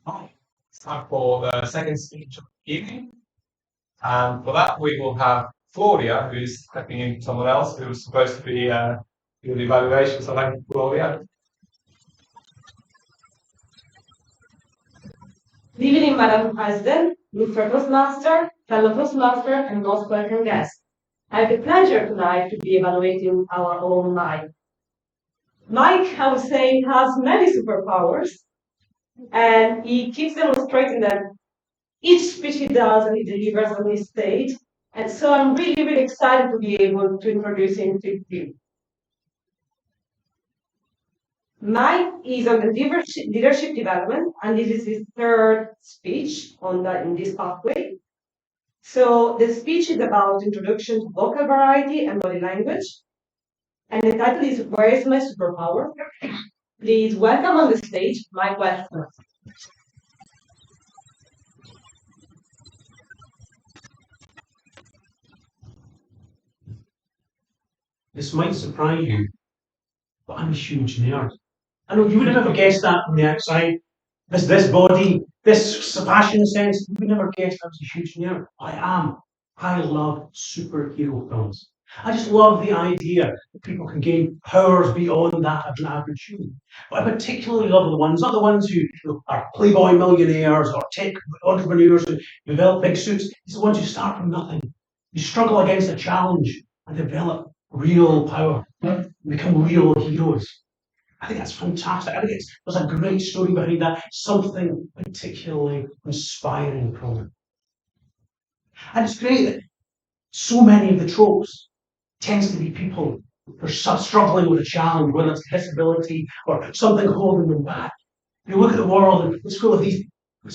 Hi. It's time for the second speech of the evening. And for that, we will have Claudia, who's stepping in someone else who was supposed to be doing the evaluation. So thank you, Claudia. Good evening, Madam President, Mr. Toastmaster, fellow Toastmaster, and most welcome guests. I have the pleasure tonight to be evaluating our own Mike. Mike, I would say, has many superpowers, and he keeps demonstrating that each speech he does and he delivers on his stage. And so I'm really, really excited to be able to introduce him to you. Mike is on the leadership development, and this is his third speech in this pathway. So the speech is about introduction to vocal variety and body language. And the title is Where is my superpower? Please welcome on the stage Mike Westner. This might surprise you, but I'm a huge nerd. I know you would have never guessed that from the outside. This body, this fashion sense, you would never guess I was a huge nerd. I am. I love superhero films. I just love the idea that people can gain powers beyond that of an average human. But I particularly love the ones, not the ones who are playboy millionaires or tech entrepreneurs who develop big suits. It's the ones who start from nothing. You struggle against a challenge and develop real power, become real heroes. I think that's fantastic. I think there's a great story behind that, something particularly inspiring from it. And it's great that so many of the tropes tends to be people who are struggling with a challenge, whether it's disability or something holding them back. You look at the world and it's full of these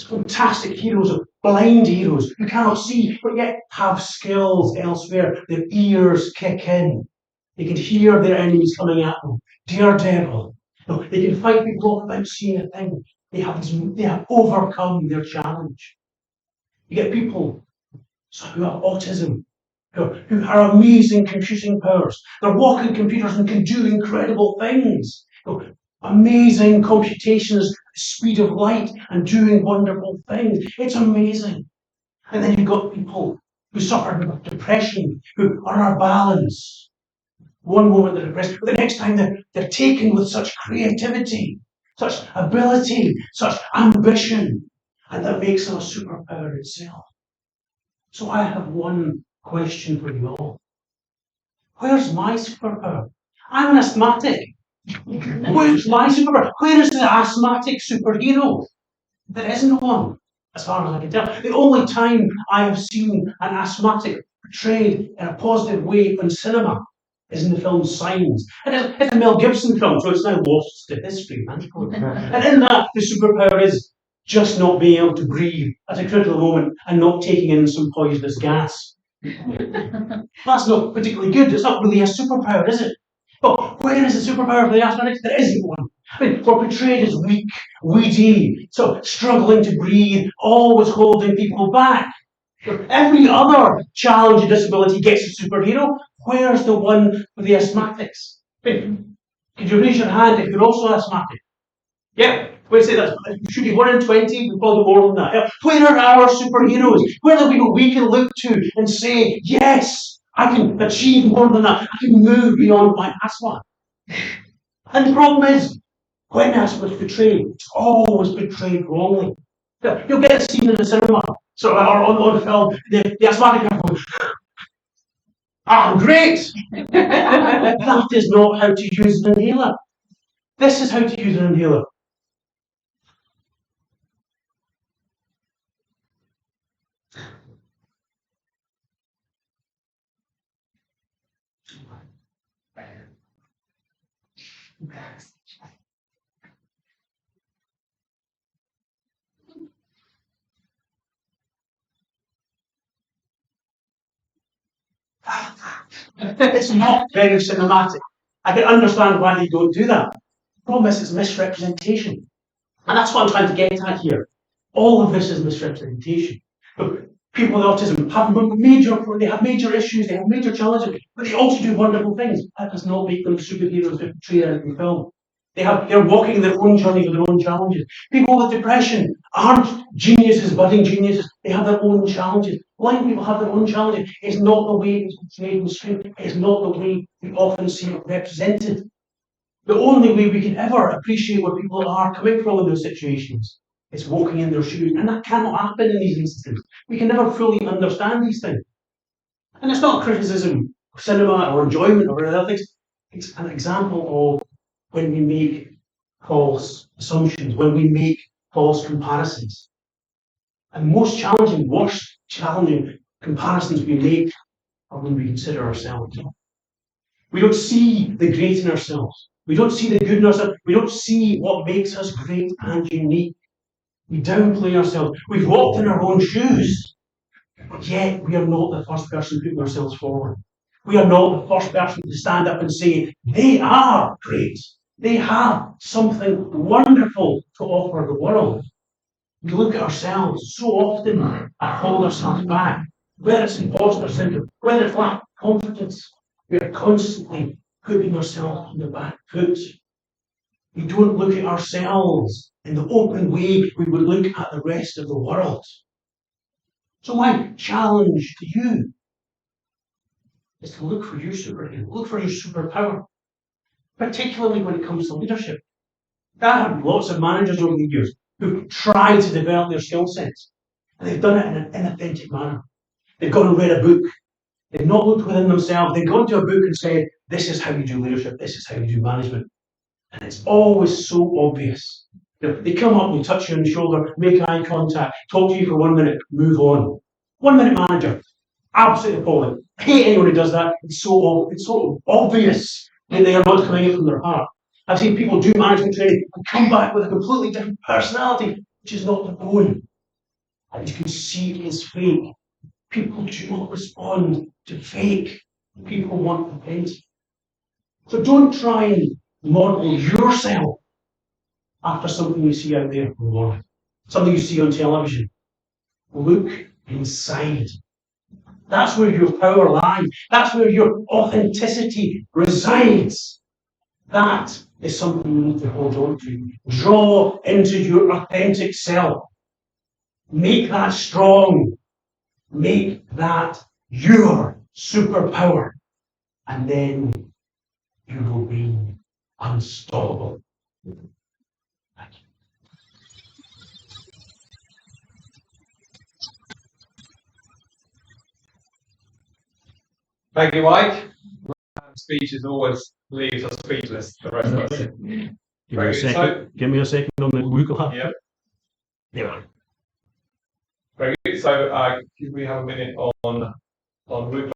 fantastic heroes, of blind heroes who cannot see but yet have skills elsewhere. Their ears kick in. They can hear their enemies coming at them. Daredevil. No, they can fight people off without seeing a thing. They have overcome their challenge. You get people who have autism, who are amazing computing powers. They're walking computers and can do incredible things. Amazing computations, speed of light, and doing wonderful things. It's amazing. And then you've got people who suffer with depression, who are our balance. One moment they're depressed, but the next time they're taken with such creativity, such ability, such ambition, and that makes them a superpower itself. So I have one question for you all. Where's my superpower? I'm an asthmatic. Where's my superpower? Where is the asthmatic superhero? There isn't one, as far as I can tell. The only time I have seen an asthmatic portrayed in a positive way in cinema is in the film Signs. And it's a Mel Gibson film, so it's now lost to history, thankfully. And in that, the superpower is just not being able to breathe at a critical moment and not taking in some poisonous gas. That's not particularly good. It's not really a superpower, is it? But where is the superpower for the asthmatics? There isn't one. I mean, we're portrayed as weak, weedy, so struggling to breathe, always holding people back. Every other challenge and disability gets a superhero. Where's the one for the asthmatics? Could you raise your hand if you're also asthmatic? Yeah, we'll say that should be 1 in 20, we probably more than that. Where are our superheroes? Where are the people we can look to and say, yes, I can achieve more than that. I can move beyond my asthma. And the problem is, when asthma is portrayed, it's always portrayed wrongly. You'll get a scene in the cinema, or on film, the asthmatic guy goes, great! That is not how to use an inhaler. This is how to use an inhaler. It's not very cinematic. I can understand why they don't do that. The problem is it's misrepresentation. And that's what I'm trying to get at here. All of this is misrepresentation. But people with autism have major issues, they have major challenges, but they also do wonderful things. That does not make them superheroes if portrayed in film. They're walking their own journey with their own challenges. People with depression aren't geniuses, budding geniuses. They have their own challenges. Blind people have their own challenges. It's not the way it's portrayed in the screen. It's not the way we often see it represented. The only way we can ever appreciate what people are coming from in those situations is walking in their shoes. And that cannot happen in these instances. We can never fully understand these things. And it's not criticism of cinema or enjoyment or other things. It's an example of when we make false assumptions, when we make false comparisons. And most challenging, worst challenging comparisons we make are when we consider ourselves. We don't see the great in ourselves. We don't see the good in ourselves. We don't see what makes us great and unique. We downplay ourselves. We've walked in our own shoes, but yet we are not the first person putting ourselves forward. We are not the first person to stand up and say, they are great. They have something wonderful to offer the world. We look at ourselves so often and hold ourselves back, whether it's imposter syndrome, whether it's lack of confidence. We are constantly putting ourselves on the back foot. We don't look at ourselves in the open way we would look at the rest of the world. So my challenge to you is to look for your superhero, look for your superpower, particularly when it comes to leadership. I have lots of managers over the years who've tried to develop their skill sets, and they've done it in an inauthentic manner. They've gone and read a book. They've not looked within themselves. They've gone to a book and said, this is how you do leadership, this is how you do management. And it's always so obvious. They come up, they touch you on the shoulder, make eye contact, talk to you for 1 minute, move on. 1 minute manager, absolutely appalling. I hate anyone who does that. It's so obvious that they are not coming in from their heart. I've seen people do management training and come back with a completely different personality, which is not their own. And you can see it is fake. People do not respond to fake. People want authentic. So don't try and model yourself after something you see out there online, something you see on television. Look inside. That's where your power lies. That's where your authenticity resides. That is something you need to hold on to. Draw into your authentic self. Make that strong. Make that your superpower. And then you will be unstoppable. Thank you. Thank you, Mike. Speeches always leaves us speechless. The rest of us. Give me a second on the Google. Yeah. There. Very good. So, we have a minute on root